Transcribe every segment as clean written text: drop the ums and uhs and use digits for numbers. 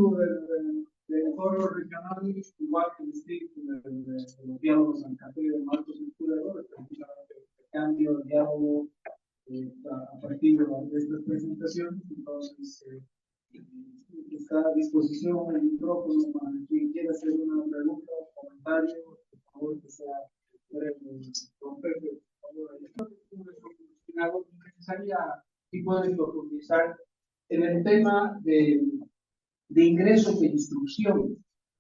espíritu del foro regional, igual que el espíritu de los diálogos en café de Marcos Escudero, precisamente el cambio de diálogo a partir de estas presentaciones. Entonces, está a disposición el micrófono para quien quiera hacer una pregunta o comentario, por favor, que sea breve. Don Pepe, por favor, necesaria si pueden profundizar en el tema de ingresos de instrucción.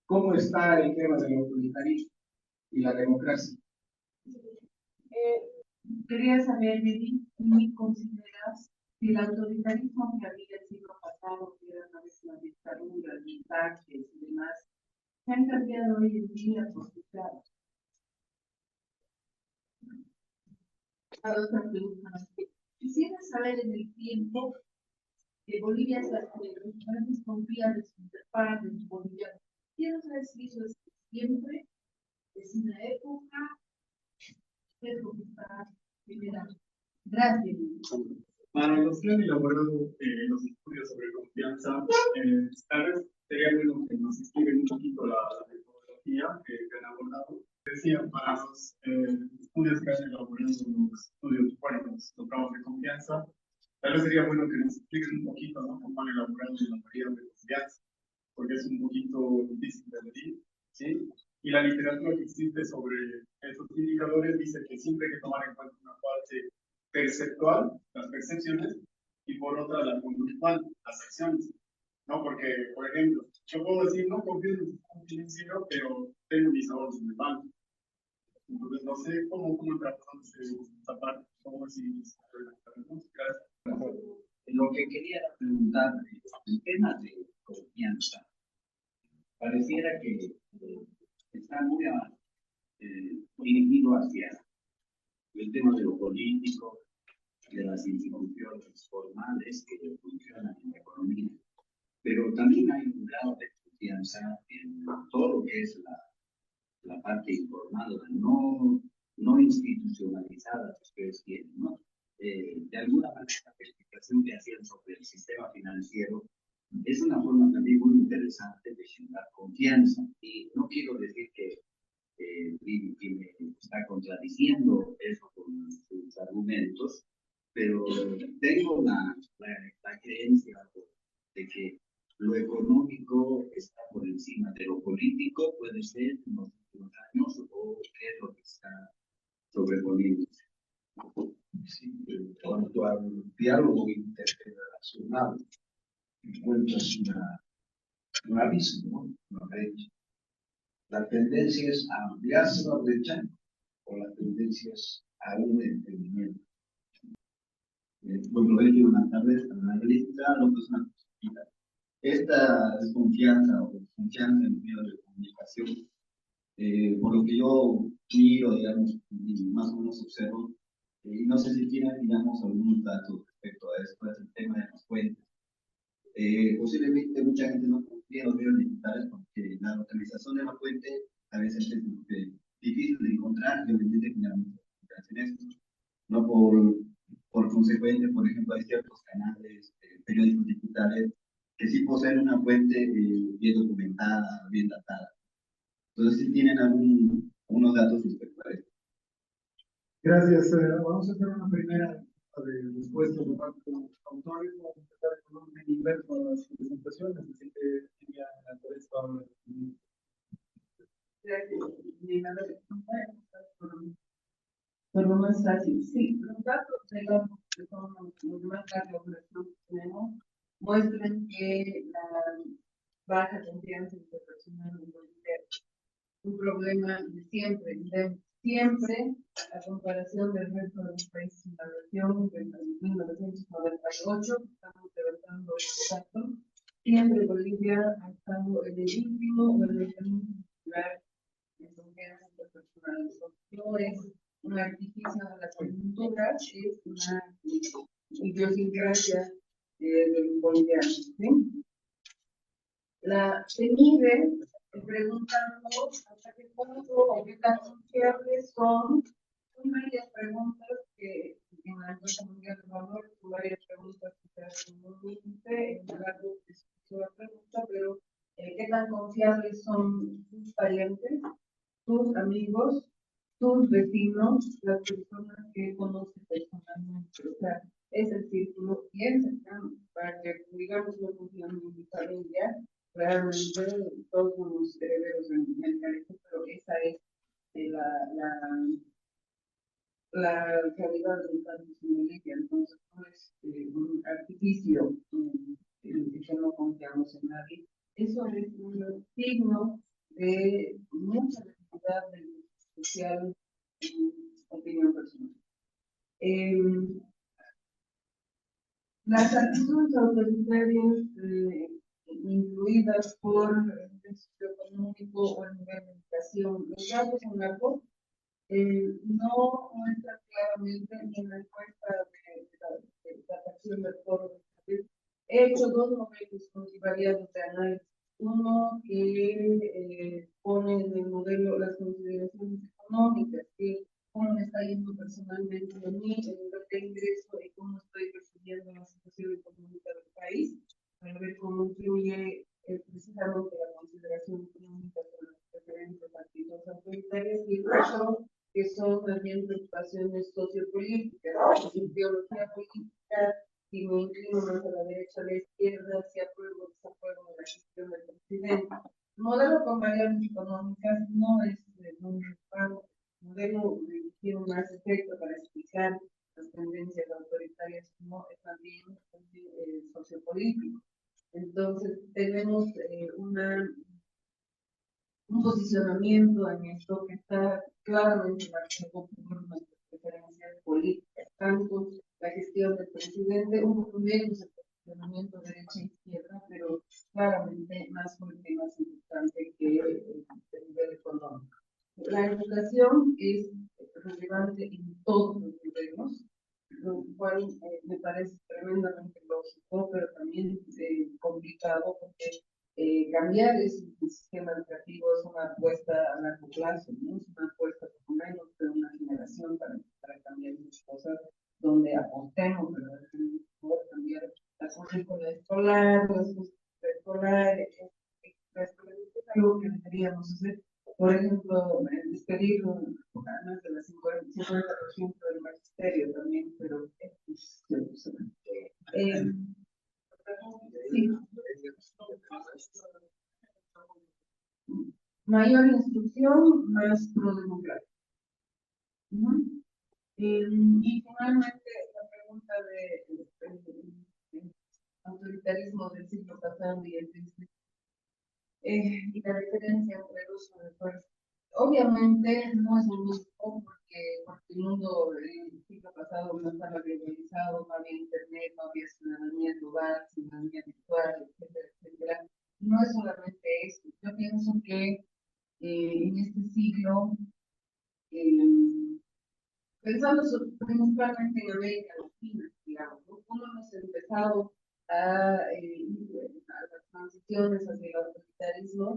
¿Cómo está el tema del autoritarismo y la democracia? Quería saber, ¿qué consideras que el autoritarismo que había el siglo pasado, que era una vez la dictadura, dictajes y demás, se han cambiado hoy en día por su cara? Otra pregunta. Quisiera saber en el tiempo que Bolivia los grandes confían de su interfaz, de su bolivianos. Quiero saber si eso es siempre, es una época, es lo que está generando. Gracias. Para los que han elaborado los estudios sobre confianza, tal vez sería bueno que nos expliquen un poquito la metodología que han abordado. Decía, para los estudios que han elaborado los estudios, bueno, los trabajos de confianza, tal vez sería bueno que nos expliquen un poquito, ¿no?, cómo han elaborado la variable de confianza, porque es un poquito difícil de medir, ¿sí? Y la literatura que existe sobre estos indicadores dice que siempre hay que tomar en cuenta una parte perceptual, las percepciones, y por otra la conductual, las acciones, ¿no? Porque, por ejemplo, yo puedo decir, no confío en un financiero, pero tengo mis ahorros en el banco. Entonces, no sé cómo trabajamos esta parte, cómo decimos. Lo que quería preguntar, el tema de confianza, pareciera que está muy dirigido hacia el tema de lo político, de las instituciones formales que funcionan en la economía. Pero también hay un grado de confianza en todo lo que es la parte informal, no institucionalizada que ustedes tienen, ¿no? De alguna manera, la explicación que hacían sobre el sistema financiero es una forma también muy interesante de generar confianza. Y no quiero decir que me está contradiciendo eso con sus argumentos, pero tengo la creencia de que lo económico está por encima de lo político, puede ser en los últimos años, o qué es lo que está sobreponiéndose. Sí, en cuanto al diálogo intergeneracional, encuentras un abismo, ¿no?, una brecha. La tendencia es a ampliarse la brecha o la tendencia es a un entendimiento. Bueno, ello una tabla analítica, lo que es una posibilidad. Esta desconfianza o confianza en medios de comunicación, por lo que yo miro, digamos, y más o menos observo, y no sé si tienen, digamos, algunos datos respecto a esto, es el tema de las fuentes. Posiblemente mucha gente no confía en los medios digitales porque la localización de la fuente a veces es difícil de encontrar, y obviamente generalmente en esto. No por consecuente, por ejemplo, hay ciertos canales, periódicos digitales, que sí poseen una fuente bien documentada, bien datada. Entonces, sí tienen algunos datos respecto a esto. Gracias. Vamos a hacer una primera respuesta de parte de los autores. Vamos a empezar con un orden inverso a las presentaciones, así que ya Andrés Pablo. Gracias. Por lo más fácil, sí, los datos de que son los más largos que tenemos muestran que la baja confianza interpersonal en Bolivia es un problema de siempre, a comparación del resto de los países en la región, desde 1998, estamos levantando este dato, siempre Bolivia ha estado en el último o en el penúltimo lugar de confianza interpersonal. No es un artificio de la coyuntura, es una idiosincrasia de los bolivianos, ¿sí? Se mide preguntando hasta qué punto o qué tan confiables son varias preguntas que en la encuesta mundial de valor, son varias preguntas que se hacen en un índice, en un largo discurso de la pregunta, pero qué tan confiables son tus parientes, tus amigos, tus vecinos, las personas que conoces personalmente. O sea, es el círculo bien cercano para que, digamos, no confían en mi familia. Realmente todos somos herederos del colegio, pero esa es la, la realidad del cambio simbólica. Entonces, no es un artificio el que no confiamos en nadie. Eso es un signo de mucha necesidad de social opinión personal. Las actitudes autoritarias influidas por el desarrollo económico o el nivel de educación, los datos en la COP no muestran claramente ni en la encuesta de captación del foro de Madrid. He hecho dos modelos multivariados de análisis. Uno que pone en el modelo las consideraciones económicas, que cómo me está yendo personalmente a mí, el nivel de ingreso y cómo estoy percibiendo la situación económica del país, para ver cómo influye precisamente la consideración económica con los diferentes partidos autoritarios, y el otro que son también preocupaciones sociopolíticas, ideología política, si me inclino más a la derecha o a la izquierda, si apruebo o desapruebo de la gestión del presidente. El modelo con variables económicas no es un modelo tiene más efecto para explicar las tendencias autoritarias, no es también sociopolítico. Entonces, tenemos un posicionamiento en esto que está claramente marcado por nuestras preferencias políticas, tanto la gestión del presidente, un poco menos el posicionamiento derecha-izquierda, pero claramente más fuerte y más importante que el nivel económico. La educación es relevante en todos los niveles, lo cual me parece tremendamente lógico, pero también complicado porque cambiar ese sistema educativo es una apuesta a largo plazo, ¿no? Es una apuesta por lo menos de una generación para cambiar muchas cosas, donde apostemos verdaderamente por cambiar la currícula escolar, las cosas escolares, es algo que deberíamos hacer. Por ejemplo, despedir más de la 50% del magisterio también, pero sí. Mayor instrucción, más pro-democrático. Y finalmente la pregunta de autoritarismo del siglo pasado y el de y la diferencia entre el uso de fuerza. Obviamente no es lo mismo porque el mundo del siglo pasado no estaba globalizado, no había internet, no había ciudadanía global, ciudadanía virtual, etcétera, etcétera. No es solamente eso. Yo pienso que en este siglo, pensando principalmente en América Latina, digamos, ¿no? Cómo hemos empezado a las transiciones hacia el autoritarismo,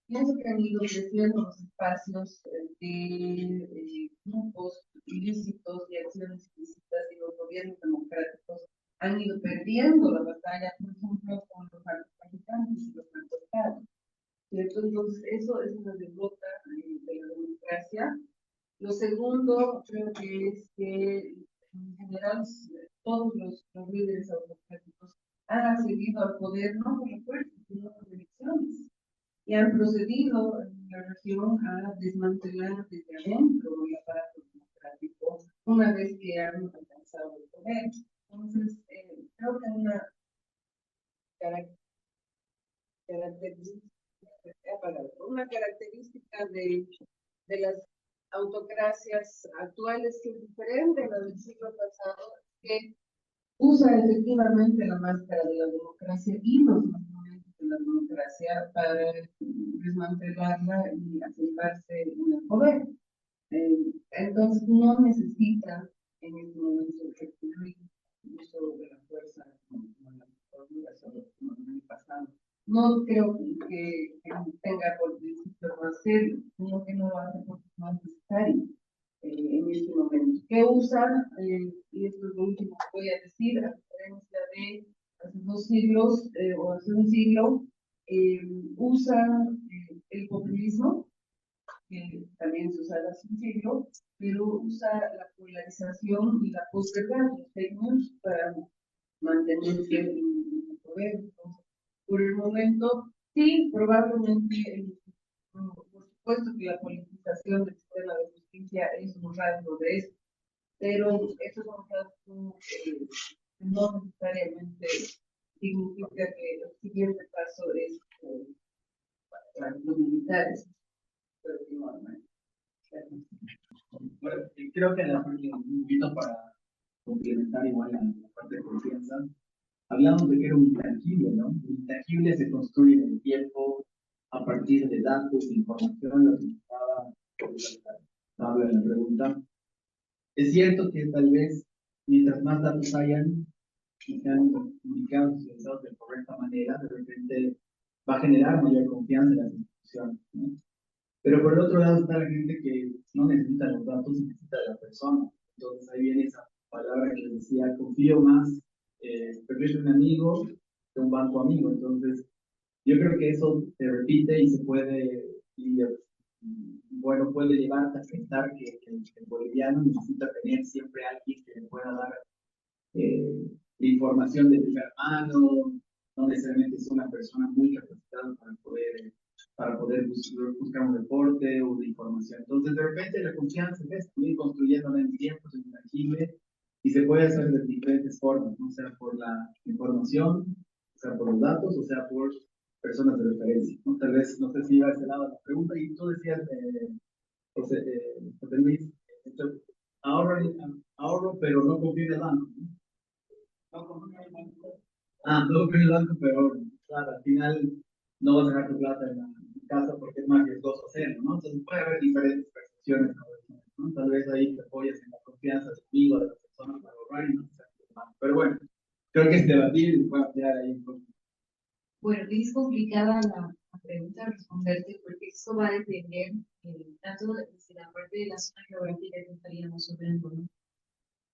pienso que han ido creciendo los espacios de grupos ilícitos y acciones ilícitas, y los gobiernos democráticos han ido perdiendo la batalla, por ejemplo, con los narcotraficantes y los narcotraficantes. Entonces, eso es una derrota de la democracia. Lo segundo, creo que es que en general todos los líderes autocráticos han accedido al poder no por la fuerza, sino por elecciones, y han procedido en la región a desmantelar desde adentro el aparato democrático una vez que han alcanzado el poder. Entonces, creo que una característica de las autocracias actuales que es diferente a la del siglo pasado, que usa efectivamente la máscara de la democracia y los instrumentos de la democracia para desmantelarla y asentarse en el poder. Entonces no necesita en este momento recurrir al uso de la fuerza como en las dictaduras o como en el pasado. No creo que tenga por principio más serio, sino que no lo hace porque no es necesario en este momento. ¿Qué usa? Y esto es lo último que voy a decir, a diferencia de hace 2 siglos o hace un siglo, usa el populismo, que también se usa el siglo, pero usa la polarización y la posverdad, los fake news, para mantenerse en el poder. Entonces, por el momento, sí, probablemente, por supuesto que la politización del sistema de justicia es un rasgo de eso, pero eso es un rasgo no necesariamente significa que el siguiente paso es para los militares. Pero que no, Bueno, creo que un poquito para complementar igual la parte de confianza, hablamos de que era un intangible, ¿no? Un intangible se construye en el tiempo a partir de datos, de información, lo que estaba en la pregunta. Es cierto que tal vez mientras más datos hayan y sean comunicados y utilizados de correcta manera, de repente va a generar mayor confianza en las instituciones, ¿no? Pero por el otro lado está la gente que no necesita los datos, necesita de la persona. Entonces ahí viene esa palabra que les decía, confío más, prefiero un amigo que un banco amigo. Entonces yo creo que eso se repite y se puede, y bueno, puede llevar a pensar que el boliviano necesita tener siempre alguien que le pueda dar información de primera mano, no necesariamente es una persona muy capacitada para poder buscar un reporte o de información. Entonces, de repente, la confianza es ir construyéndola en tiempo, es intangible, y se puede hacer de diferentes formas, ¿no? Sea por la información, sea por los datos, o sea por personas de referencia, ¿no? Tal vez, no sé si iba a ese lado la pregunta, y tú decías, José Luis, ahorro, pero no confío en el banco, ¿no? No confío en el banco. No confío en el banco, pero claro, al final no vas a dejar tu plata en la casa porque es más riesgoso hacerlo, ¿no? Entonces puede haber diferentes percepciones, ¿no? Tal vez ahí te apoyas en la confianza de amigo, de la persona para ahorrar y no te saques el banco. Pero bueno, creo que es debatir y puede ampliar ahí un poco. Bueno, es complicada la pregunta responderte porque eso va a depender tanto de la parte de la zona geográfica que estaríamos hablando, ¿no?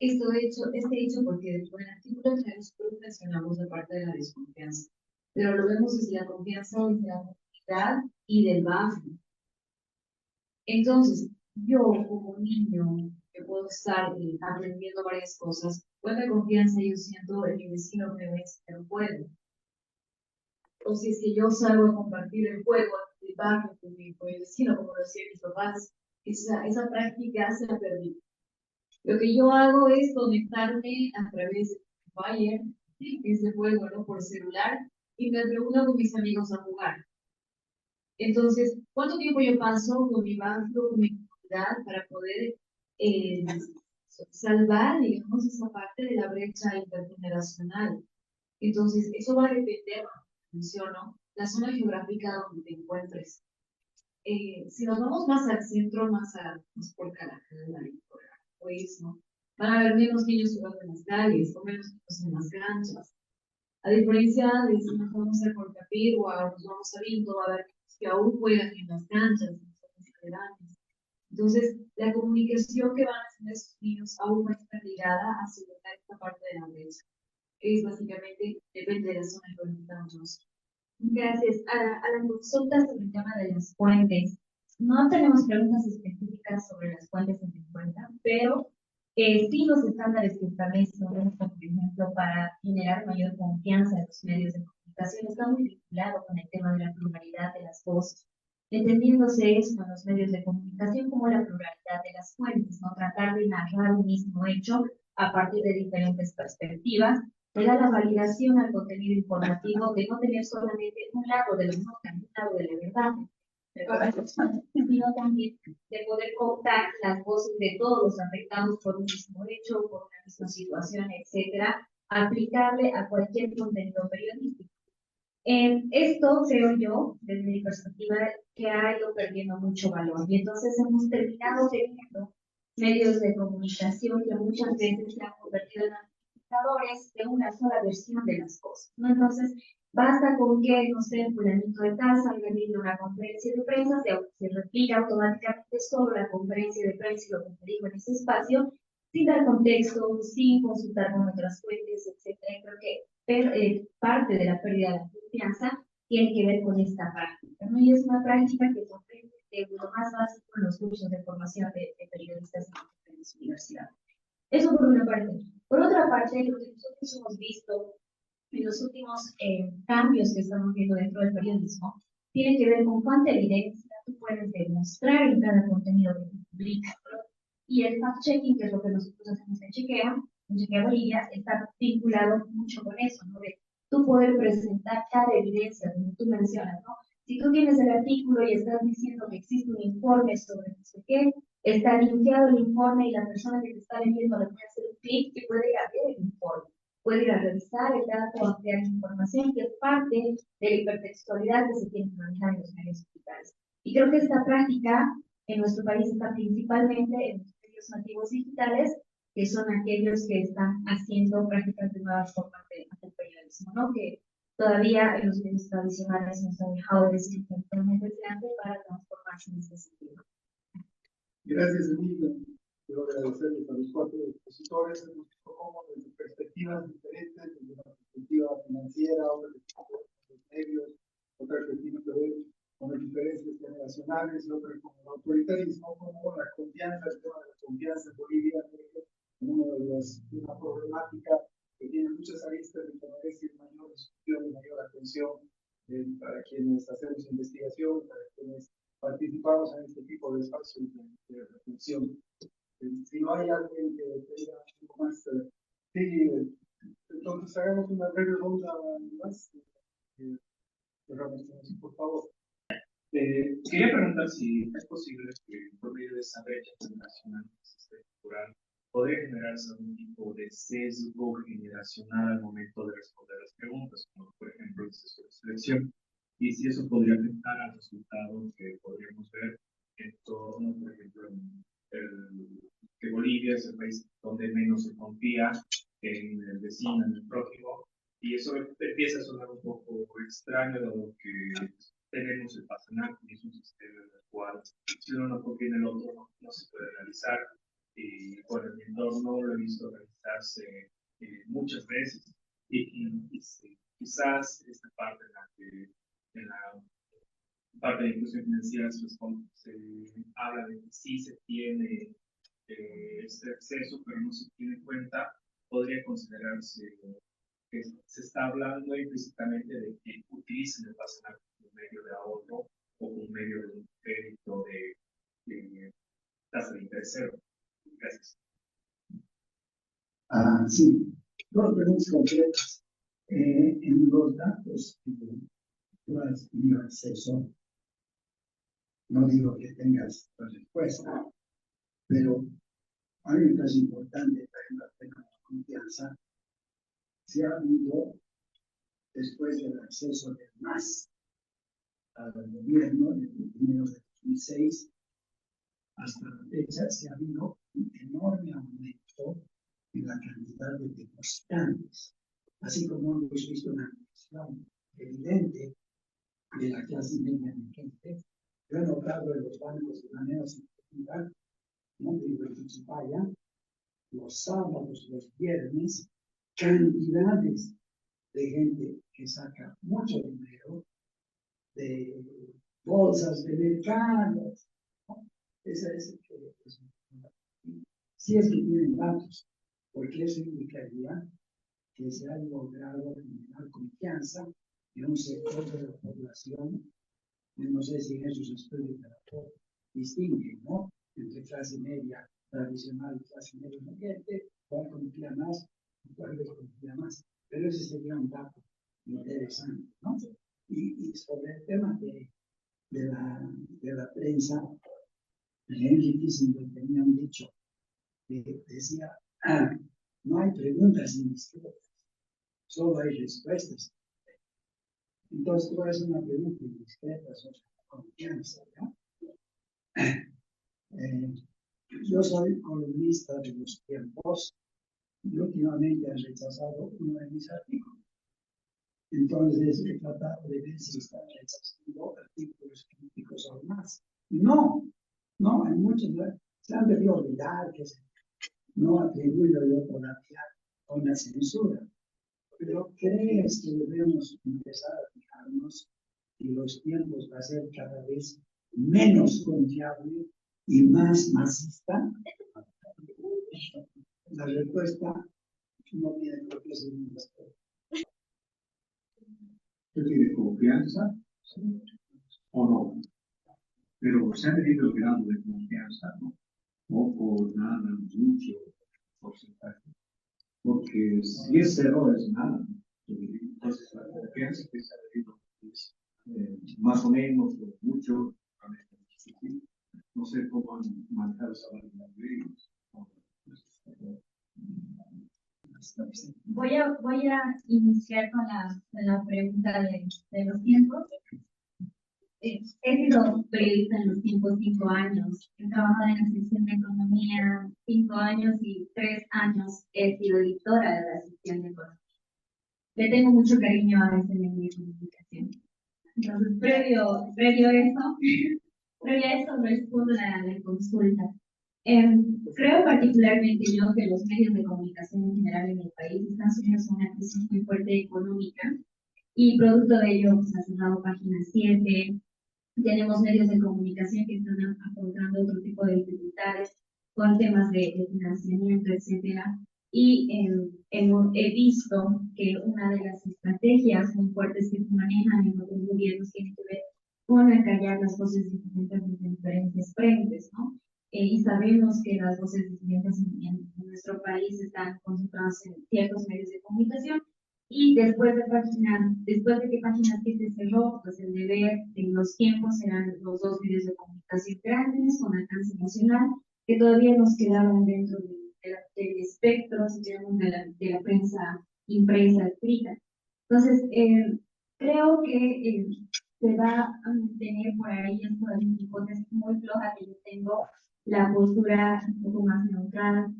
Este hecho porque dentro del artículo 3 mencionamos la parte de la desconfianza, pero lo vemos desde la confianza desde la comunidad y del barrio. Entonces, yo como niño que puedo estar aprendiendo varias cosas, cuánta confianza yo siento en mi vecino que me va a enseñar un juego. O si es que yo salgo a compartir el juego del barrio con mi vecino, como lo decían mis papás, esa práctica se ha perdido. Lo que yo hago es conectarme a través de Fire, ese juego, ¿no? Por celular, y me reúno con mis amigos a jugar. Entonces, ¿cuánto tiempo yo paso con mi barrio, con mi comunidad, para poder salvar, digamos, esa parte de la brecha intergeneracional? Entonces, eso va a depender, menciono, la zona geográfica donde te encuentres. Si nos vamos más al centro, más por Caracas, por pues, ¿no? Van a haber menos niños jugando en las calles, o menos niños en las canchas. A diferencia de si nos vamos a Cortapirgua o nos vamos a Vinto, va a haber niños que aún juegan en las canchas, en las zonas federales. Entonces, la comunicación que van a hacer esos niños aún va a estar ligada a asegurar esta parte de la brecha, que es básicamente, depende de la zona económica. Gracias. A la consulta sobre el tema de las fuentes, no tenemos preguntas específicas sobre las fuentes en cuenta, pero sí los estándares que establecen, por ejemplo, para generar mayor confianza en los medios de comunicación, está muy vinculado con el tema de la pluralidad de las voces, entendiéndose esto en los medios de comunicación como la pluralidad de las fuentes, ¿no? Tratar de narrar un mismo hecho a partir de diferentes perspectivas le da la validación al contenido informativo de no tener solamente un lado de la nota, un lado de la verdad, sino también de poder contar las voces de todos los afectados por un mismo hecho, por una misma situación, etcétera, aplicarle a cualquier contenido periodístico. Esto, creo yo, desde mi perspectiva, que ha ido perdiendo mucho valor. Y entonces hemos terminado teniendo medios de comunicación que muchas veces se han convertido en amplificadores de una sola versión de las cosas, ¿no? Entonces, basta con que, no sé, fulanito de tal salga viendo una conferencia de prensa, se replica automáticamente solo la conferencia de prensa y lo que se dijo en ese espacio, sin dar contexto, sin consultar con otras fuentes, etcétera. Creo que parte de la pérdida de confianza tiene que ver con esta práctica, ¿no? Y es una práctica que se aprende de lo más básico en los cursos de formación de periodistas en las universidades. Eso por una parte. Por otra parte, lo que nosotros hemos visto en los últimos cambios que estamos viendo dentro del periodismo tiene que ver con cuánta evidencia tú puedes demostrar en cada contenido que tú publicas, ¿no? Y el fact-checking, que es lo que nosotros hacemos en Chequea Bolivia, está vinculado mucho con eso, ¿no? De tú poder presentar cada evidencia, como tú mencionas, ¿no? Si tú tienes el artículo y estás diciendo que existe un informe sobre no sé qué, está limpiado el informe y la persona que te está leyendo le puede hacer un clic que puede ir a ver el informe, puede ir a revisar el dato, ampliar la información, que es parte de la hipertextualidad que se tiene que manejar en los medios digitales. Y creo que esta práctica en nuestro país está principalmente en los medios nativos digitales, que son aquellos que están haciendo prácticas de nuevas formas de hacer periodismo, ¿no? Que todavía en los medios tradicionales nos han dejado de ser totalmente grande para transformarse en este sentido. Gracias, Emilio. Quiero agradecerles a los 4 expositores. Hemos visto cómo desde perspectivas diferentes, desde la perspectiva financiera, otra perspectiva de los medios, otra que tiene que ver con las diferencias generacionales y otra con el autoritarismo, como la confianza, el tema de la confianza en Bolivia, una problemática que tiene muchas aristas y que merece mayor discusión y mayor atención para quienes hacemos investigación, para quienes participamos en este tipo de espacios de reflexión. Si no hay alguien que tenga algo más, sí, entonces hagamos una breve ronda más. Por favor. Quería preguntar si es posible que por medio de esa brecha generacional estructural podría generarse algún tipo de sesgo generacional al momento de responder las preguntas, como por ejemplo el sesgo de selección, y si eso podría afectar al resultado que podríamos ver en torno, por ejemplo, que Bolivia es el país donde menos se confía en el vecino, en el prójimo, y eso empieza a sonar un poco extraño, dado que tenemos el Pasenac, que es un sistema en el cual si uno no confía en el otro no se puede realizar. Y por el entorno lo he visto realizarse muchas veces. Y quizás esta parte en la parte de inclusión financiera se habla de que sí se tiene este acceso, pero no se tiene en cuenta, podría considerarse que se está hablando implícitamente de que utilicen el Pasenac como medio de ahorro o como medio de un crédito de tasa de interés cero. Gracias. Sí, 2 preguntas concretas. En los datos que tú has tenido acceso, no digo que tengas la respuesta, pero hay un caso importante para el tema de la confianza. Se ha habido, después del acceso del MAS al gobierno, en enero de 2006, hasta la fecha, se ha habido un enorme aumento en la cantidad de depositantes, así como hemos visto una reducción evidente de la clase media emergente. Yo he notado en los bancos de manera significativa, no digo en Tuchipaya, los sábados, los viernes, cantidades de gente que saca mucho dinero de bolsas de mercados. ¿No? Si es que tienen datos, porque eso indicaría que se ha logrado generar confianza en un sector de la población. No sé si en esos estudios de la POP distinguen, ¿no?, entre clase media tradicional y clase media emergente, cuál confía más y cuál desconfía más. Pero ese sería un dato interesante, ¿no? Y sobre el tema de la prensa, Henry Kissinger tenía un dicho que decía, no hay preguntas indiscretas, solo hay respuestas. Entonces, tú haces una pregunta indiscreta sobre la confianza, ¿no? Yo soy columnista de Los Tiempos y últimamente han rechazado uno de mis artículos. Entonces, he tratado de ver si están rechazando artículos críticos o más. No, hay muchos, se han debido olvidar que no atribuyo yo todavía a una censura. Pero ¿crees que debemos empezar a fijarnos y los tiempos va a ser cada vez menos confiable y más masista? La respuesta no tiene por qué ser una respuesta. ¿Usted tiene confianza o no? Pero se ha medido el grado de confianza, ¿no? Poco, nada, mucho porcentaje. Porque si es cero, es nada. Entonces, la confianza que se ha medido es más o menos, o mucho. No sé cómo han manejado esa variedad de ellos. Voy a iniciar con la pregunta de los tiempos. He sido periodista en los últimos 5 años. He trabajado en la sección de economía 5 años y 3 años he sido editora de la sección de economía. Le tengo mucho cariño a ese medio de comunicación. Entonces, previo a eso respondo a la consulta. Creo particularmente yo que los medios de comunicación en general en el país están sumidos a una crisis muy fuerte económica y producto de ello pues, ha cerrado Página 7. Tenemos medios de comunicación que están afrontando otro tipo de dificultades con temas de financiamiento, etcétera. Y he visto que una de las estrategias muy fuertes que se manejan en otros gobiernos tiene que ver con acallar las voces disidentes de diferentes frentes, ¿no? Y sabemos que las voces disidentes en nuestro país están concentradas en ciertos medios de comunicación. Y después de que Página 7 cerró, pues el deber en los tiempos eran los 2 medios de comunicación grandes con alcance nacional que todavía nos quedaban dentro del espectro, digamos, de la prensa impresa, escrita. Entonces, creo que se va a mantener por ahí, es por una hipótesis muy floja que yo tengo, la postura un poco más neutral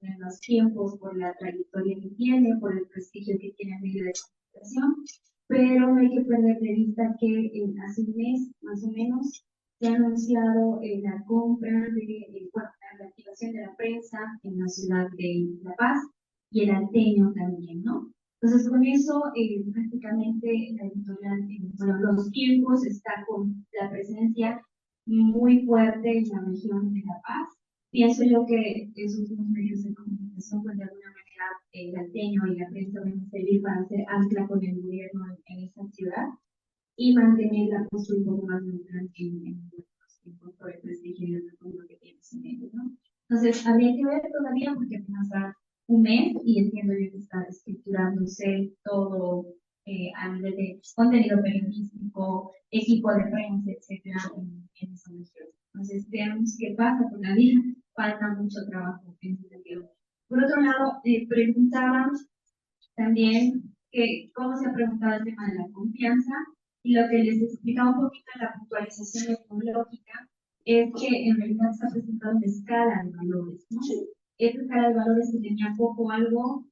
en los tiempos, por la trayectoria que tiene, por el prestigio que tiene el medio de comunicación, pero no hay que perder de vista que hace un mes, más o menos, se ha anunciado la compra la activación de la prensa en la ciudad de La Paz y el Alteño también, ¿no? Entonces, con eso, prácticamente la editorial, bueno, los tiempos está con la presencia muy fuerte en la región de La Paz. Pienso yo que esos dos medios de comunicación, pues de alguna manera, el Alteño y la prensa van a servir para hacer ancla con el gobierno en esa ciudad y mantener la postura un poco más neutral en los tiempos por el prestigio y el retorno que tiene ese medio, ¿no? Entonces, habría que ver todavía porque apenas va un mes y entiendo yo que está estructurándose todo a nivel de contenido periodístico, equipo de prensa, etcétera, en esa región. Entonces, veamos qué pasa con la vida. Falta mucho trabajo en ese sentido. Por otro lado, preguntaban también que cómo se ha preguntado el tema de la confianza y lo que les explicaba un poquito en la puntualización ecológica es que en realidad se ha presentado una escala de valores, ¿no? Esta escala de valores que tenía poco, algo,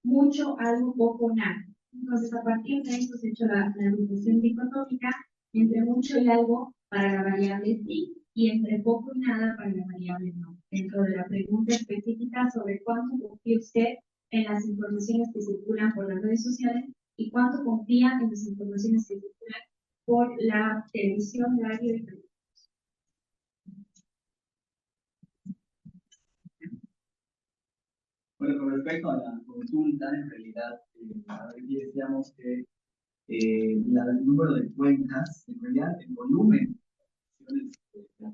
mucho, algo, poco, nada. Entonces, a partir de esto se ha hecho la agrupación dicotómica entre mucho y algo para la variable sí y entre poco y nada para la variable no. Dentro de la pregunta específica sobre cuánto confía usted en las informaciones que circulan por las redes sociales y cuánto confía en las informaciones que circulan por la televisión, radio y periódicos. Bueno, con respecto a la consulta, en realidad, aquí decíamos que el número de cuentas, en realidad, el volumen del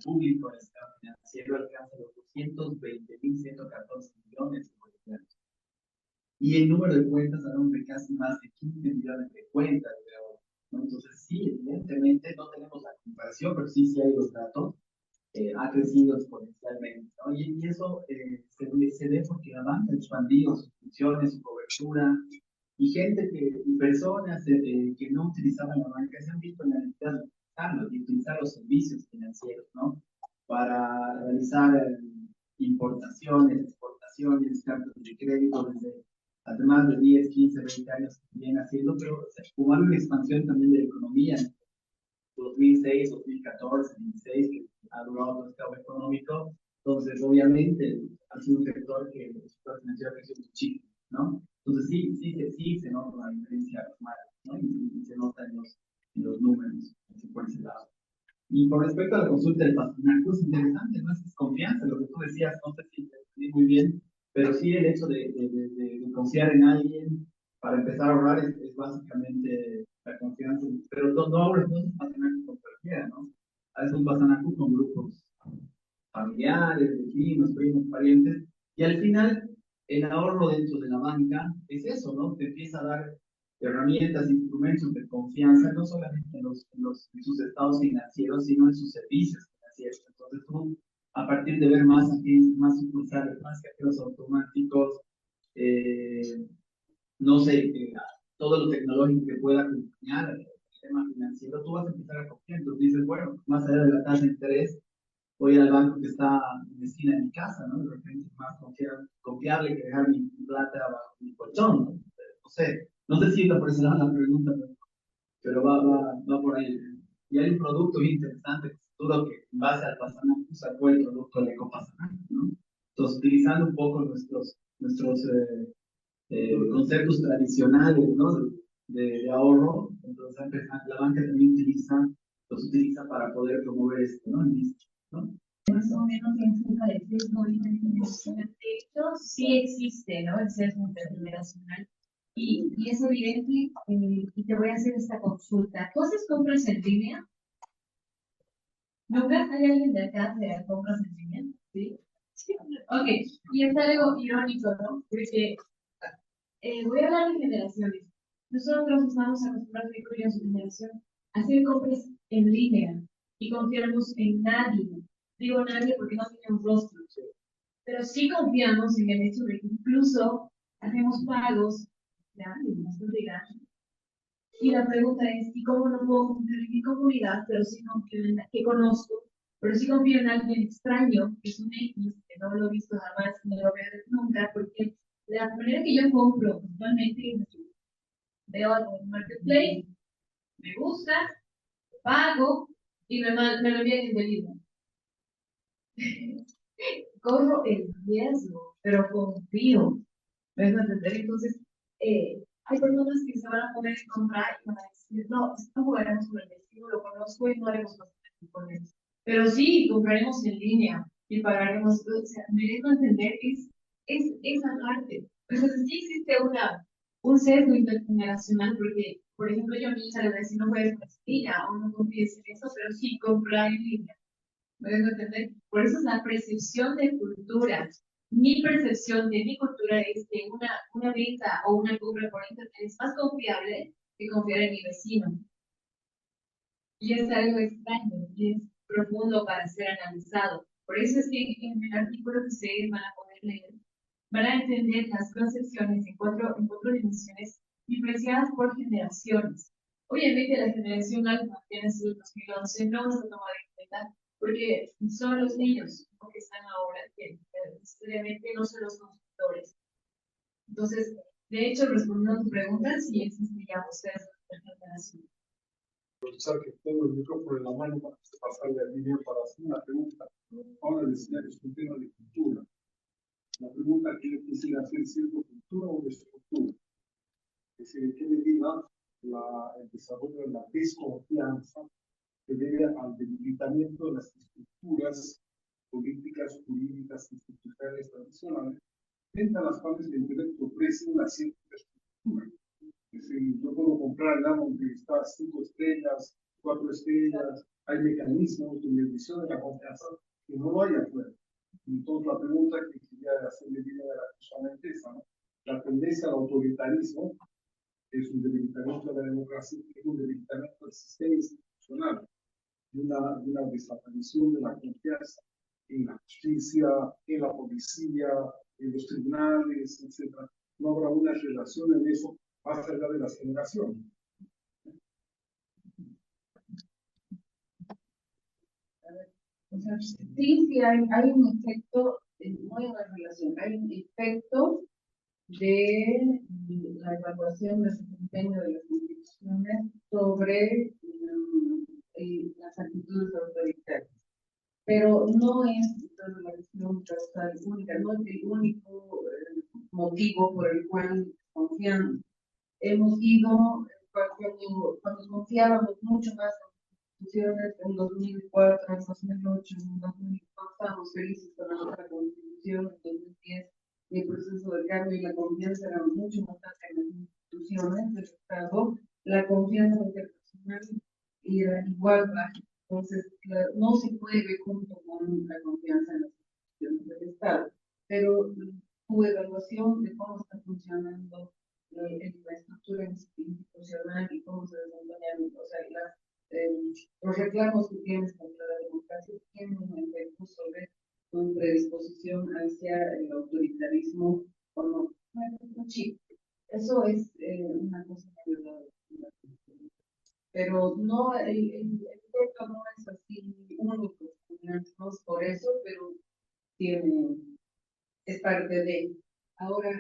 público en el estado financiero alcanza los 220.114 millones de bolivianos. Y el número de cuentas hablamos de casi más de 15 millones de cuentas de ahora, ¿no? Entonces, sí, evidentemente no tenemos la comparación, pero sí hay los datos. Ha crecido exponencialmente, ¿no? Y eso se ve porque la banca ha expandido sus funciones, su cobertura, y personas que no utilizaban la banca se han visto en la necesidad de utilizarlo y utilizar los servicios financieros, ¿no? Para realizar importaciones, exportaciones, cartas de crédito desde hace más de 10, 15, 20 años que vienen haciendo, pero como hay una expansión también de la economía, 2006, 2014, 2016, que ha durado todo este auge económico, entonces obviamente ha sido un sector que el sector financiero ha crecido muchísimo, ¿no? Entonces sí se nota la diferencia normal, ¿no? Y se nota en los números. Y con respecto a la consulta del patronato, es interesante, no es confianza, lo que tú decías, no sé si te entendí muy bien, pero sí el hecho de confiar en alguien para empezar a ahorrar es básicamente la confianza, pero no ahora no es un patronato con cualquiera, ¿no? A veces un patronato con grupos familiares, vecinos, primos, parientes, y al final el ahorro dentro de la banca es eso, ¿no? Te empieza a dar herramientas, instrumentos de confianza, no solamente en sus estados financieros, sino en sus servicios financieros. Entonces tú, a partir de ver más agencias, más sucursales, más cajeros automáticos, no sé, todo lo tecnológico que pueda acompañar el sistema financiero, tú vas a empezar a confiar. Entonces dices, bueno, más allá de la tasa de interés, voy al banco que está en la esquina de mi casa, ¿no? De repente es más confiable que dejar mi plata bajo mi colchón, ¿no? No sé, no sé si es por ese lado la pregunta, pero va por ahí. Y hay un producto bien interesante, futuro, que en base al pasanato sacó el producto de Ecopasanato, ¿no? Entonces, utilizando un poco nuestros conceptos tradicionales, ¿no? De ahorro, entonces la banca también los utiliza para poder promover esto, ¿no? ¿No? Más o menos en cerca del sesgo intergeneracional. De hecho, sí existe, ¿no? El sesgo intergeneracional. Y es evidente, y te voy a hacer esta consulta. ¿Tú haces compras en línea? ¿Nunca hay alguien de acá de compras en línea? ¿Sí? Sí. Ok, y es algo irónico, ¿no? Porque voy a hablar de generaciones. Nosotros estamos acostumbrados, digo yo, en su generación, a hacer compras en línea y confiamos en nadie. Digo nadie porque no tiene un rostro, pero sí confiamos en el hecho de que incluso hacemos pagos grandes, bastante grandes. Y la pregunta es, ¿y cómo no puedo confiar en mi comunidad, pero sí confío en la que conozco, pero sí confío en alguien extraño, que es un X, que no lo he visto jamás, no lo veo nunca, porque la manera que yo compro actualmente es así. Veo algo en Marketplace, me gusta, pago y me lo envían en delivery. Corro el riesgo, pero confío. ¿Me vas a entender? Entonces, hay personas que se van a poner a comprar y van a decir, no, esto jugaremos con el vecino, lo conozco y no haremos más con él. Pero sí, compraremos en línea y pagaremos, o sea, me dejo entender, es esa parte. Entonces, sí existe un sesgo intergeneracional, porque, por ejemplo, yo a mi hija le voy a decir, no juegues con ella o no confíes en eso, pero sí comprar en línea. ¿Me dejo entender? Por eso es la percepción de cultura. Mi percepción de mi cultura es que una venta o una compra por internet es más confiable que confiar en mi vecino. Y es algo extraño, y es profundo para ser analizado. Por eso es que en el artículo que ustedes van a poder leer, van a entender las concepciones en cuatro dimensiones influenciadas por generaciones. Obviamente la generación alfa, que nació en 2011, no se ha tomado en cuenta porque son los niños que están ahora, que necesariamente no son los consumidores. Entonces, de hecho, respondiendo a tu pregunta, sí existe ya ustedes de generación. Aprovechar que tengo el micrófono en la mano para pasarle al video para hacer una pregunta. Ahora decía que es un tema de cultura. La pregunta que yo quisiera hacer es: ¿cierto cultura o estructura? Es decir, ¿en qué medida el desarrollo de la desconfianza se debe al debilitamiento de las estructuras políticas, jurídicas, institucionales tradicionales, frente a las cuales el intelecto ofrece una cierta estructura? Es decir, yo puedo comprar el Amazon que está 5 estrellas, 4 estrellas, hay mecanismos de medición de la confianza que no lo hay afuera. Entonces, la pregunta que quería hacerle bien era justamente esa, ¿no? La tendencia al autoritarismo es un debilitamiento de la democracia, es un debilitamiento del sistema institucional, de una desaparición de la confianza en la justicia, en la policía, en los tribunales, etc. No habrá una relación en eso más allá de las generaciones. O sea, sí, hay un efecto, no hay una relación, hay un efecto de la evaluación de desempeño de las instituciones sobre las actitudes autoritarias. Pero no es una relación causal única, no es el único motivo por el cual confiamos. Hemos ido, cuando confiábamos mucho más instituciones en 2004, en 2008, en 2000, estábamos felices con nuestra constitución, en 2010, el proceso de cambio y la confianza era mucho más alta en las instituciones del Estado, la confianza interpersonal era igual baja. Entonces, no se puede ver junto con la confianza en las instituciones del Estado, pero tu evaluación de cómo está funcionando la estructura institucional y cómo se desempeñan, o sea, los reclamos que tienes contra la democracia tienen un efecto sobre tu predisposición hacia el autoritarismo o no. Sí, eso es una cosa que pero no, el efecto no es así único, no es por eso, pero tiene, es parte de. Ahora,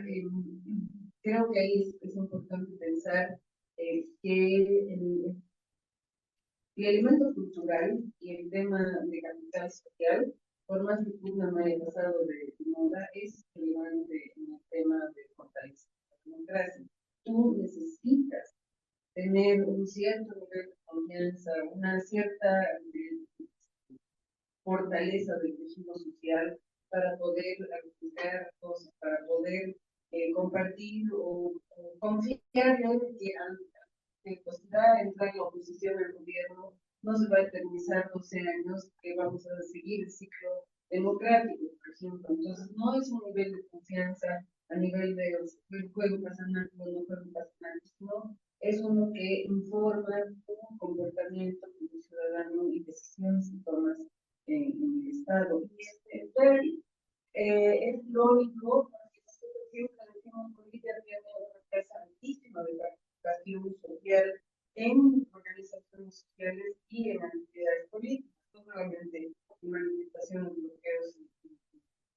creo que ahí es importante pensar que el elemento cultural y el tema de capital social, por más que Putnam haya pasado de moda, es relevante en el tema de fortalecer la democracia. Tú necesitas tener un cierto nivel de confianza, una cierta fortaleza del tejido social para poder aplicar cosas, para poder compartir o confiar en que pues, va a entrar la oposición al gobierno, no se va a eternizar 12 años, que vamos a seguir el ciclo democrático, por ejemplo. Entonces, no es un nivel de confianza a nivel del juego personal o no juego personal, sino es uno que informa un comportamiento como ciudadano y decisiones y tomas en el Estado. Y es lógico, porque nosotros siempre decimos que Bolivia tiene una tasa altísima de participación social en organizaciones sociales y en actividades políticas, no solamente en manifestaciones, bloqueos y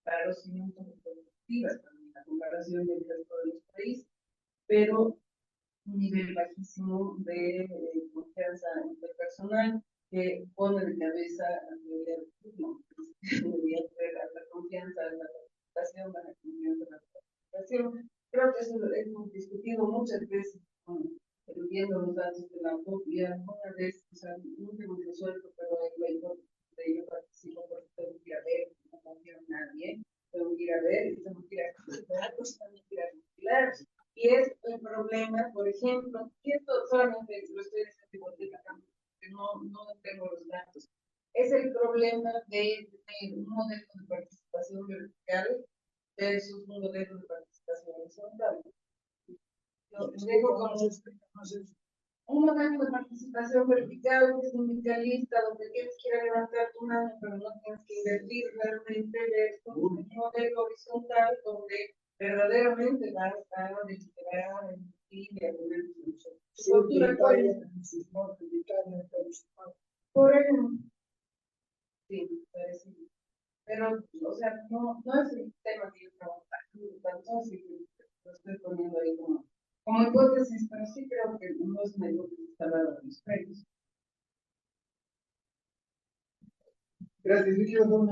paros, sino en productivas también, la comparación del resto de los países, pero un nivel bajísimo de confianza interpersonal que pone de cabeza al gobierno, no, debería ser la confianza, la participación, la confianza, la participación. Creo que eso hemos discutido muchas veces, viendo los datos de la COP, y alguna vez, o sea, nunca hemos resuelto, pero hay de yo participo porque tengo que ir a ver, no confío en nadie, tengo que ir a ver, y tengo que ir a considerar, tengo que ir a vigilar. Y es el problema, por ejemplo, y esto solamente lo estoy diciendo porque no tengo los datos, es el problema de un modelo de participación vertical versus un modelo de participación horizontal. Yo dejo con un modelo de participación vertical, que es sindicalista, donde tienes que ir a levantar tu mano, pero no tienes que invertir realmente de esto. Un modelo horizontal, donde verdaderamente vas a deliberar, y a poner tu postura. Por ejemplo, sí, parece. Pero, o sea, no es el tema que yo trabajo, entonces lo estoy poniendo ahí como hipótesis, pero sí creo que no es una hipótesis instalada en los precios. Gracias. Yo quiero dar un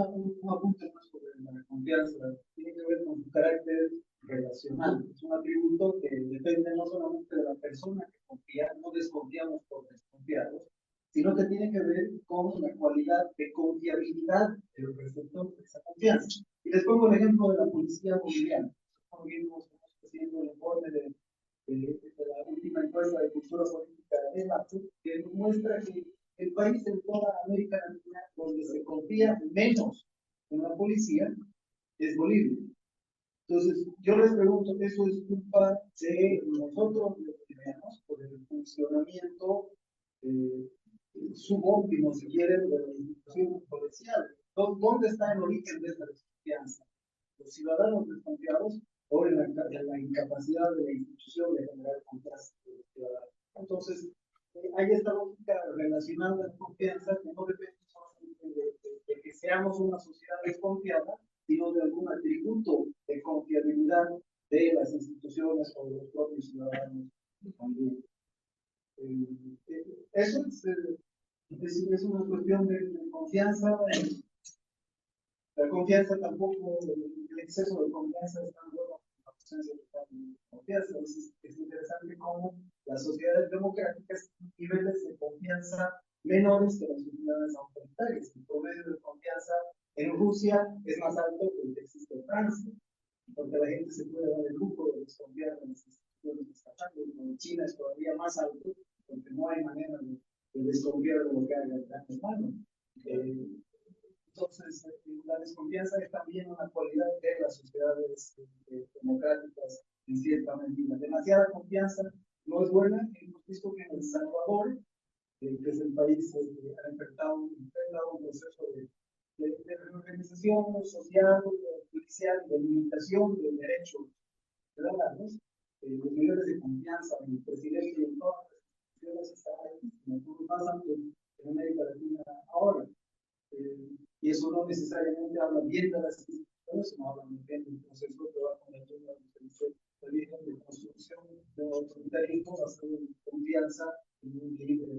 apunte más sobre la confianza. Tiene que ver con su carácter relacional. Es un atributo que depende no solamente de la persona que confía, no desconfiamos por desconfiados, sino que tiene que ver con la cualidad de confiabilidad del receptor de esa confianza. Y les pongo el ejemplo de la policía boliviana. Como vimos, estamos haciendo el informe de la última encuesta de cultura política de EMATU, que muestra que el país en toda América Latina donde se confía menos en la policía es Bolivia. Entonces, yo les pregunto, ¿eso es culpa de nosotros, los bolivianos, por el funcionamiento subóptimo, si quieren, de la institución policial? ¿Dónde está el origen de esta desconfianza? ¿Los ciudadanos desconfiados o en la incapacidad de la institución de generar confianza de los ciudadanos? Entonces, hay esta lógica relacional de la confianza que no depende solamente de que seamos una sociedad desconfiada, sino de algún atributo de confiabilidad de las instituciones o de los propios ciudadanos también. Eso es una cuestión de confianza. La confianza tampoco, el exceso de confianza es tan bueno como la ausencia de confianza. Es interesante cómo las sociedades democráticas tienen niveles de confianza menores que las sociedades autoritarias. El promedio de confianza en Rusia es más alto que el que existe en Francia, porque la gente se puede dar el lujo de desconfiar de las instituciones estatales. En China es todavía más alto, porque no hay manera de desconfiar de lo que haga el gran hermano. Entonces, la desconfianza es también una cualidad de las sociedades democráticas en cierta medida. Demasiada confianza no es buena. Hemos visto que en El Salvador, que es el país que ha enfrentado un proceso de reorganización social, judicial, de limitación del derecho ciudadanos, los niveles de confianza en el presidente y en todas las instituciones están ahí, como pasan en América Latina ahora. Y eso no necesariamente habla bien de las instituciones, sino habla bien del proceso que va con el origen de construcción de autoritarismo basado en confianza en un líder